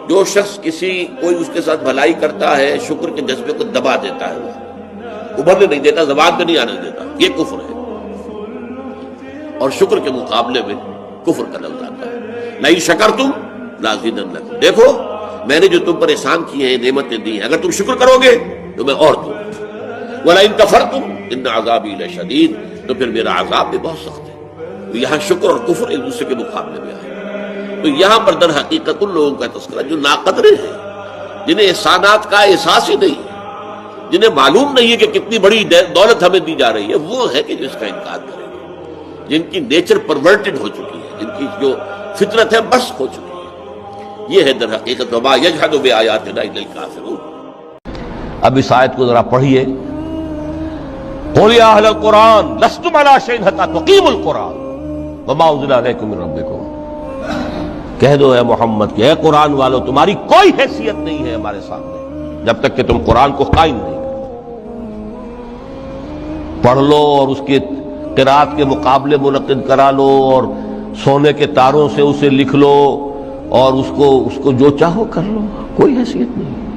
جو شخص کوئی اس کے ساتھ بھلائی کرتا ہے شکر کے جذبے کو دبا دیتا ہے، وہ ابھرنے نہیں دیتا، زبان پہ نہیں آنے دیتا، یہ کفر ہے۔ اور شکر کے مقابلے میں کفر کا لفظ آتا ہے، لئن شکرتم لازیدنکم، دیکھو میں نے جو تم پر احسان کیے ہیں، نعمتیں دی ہیں، اگر تم شکر کرو گے تو میں اور دوں گا، وَلَئِن كَفَرْتُمْ إِنَّ عَذَابِي لَشَدِيدٌ، تو پھر میرا عذاب بھی بہت سخت ہے۔ تو یہاں شکر اور کفر ایک دوسرے کے مقابلے میں آئے۔ تو یہاں پر در حقیقت ان لوگوں کا تذکرہ جو ناقدرے ہیں، جنہیں احسانات کا احساس ہی نہیں ہے، جنہیں معلوم نہیں ہے کہ کتنی بڑی دولت ہمیں دی جا رہی ہے، وہ ہے کہ جو اس کا انکار کریں گے، جن کی نیچر پرورٹڈ ہو چکی ہے، جن کی جو فطرت ہے بس ہو چکی ہے۔ یہ ہے در حقیقت وما یجحد بآیاتنا الا الکافرون۔ اب اس آیت کو ذرا پڑھیے، قل یا اہل القرآن لستم علی شیء حتی تقیموا القرآن وما انزل الیکم من ربکم، کہہ دو اے محمد کہ اے قرآن والو تمہاری کوئی حیثیت نہیں ہے ہمارے سامنے جب تک کہ تم قرآن کو قائم نہیں کرو۔ پڑھ لو اور اس کے قرات کے مقابلے منعقد کرا لو، اور سونے کے تاروں سے اسے لکھ لو، اور اس کو جو چاہو کر لو، کوئی حیثیت نہیں۔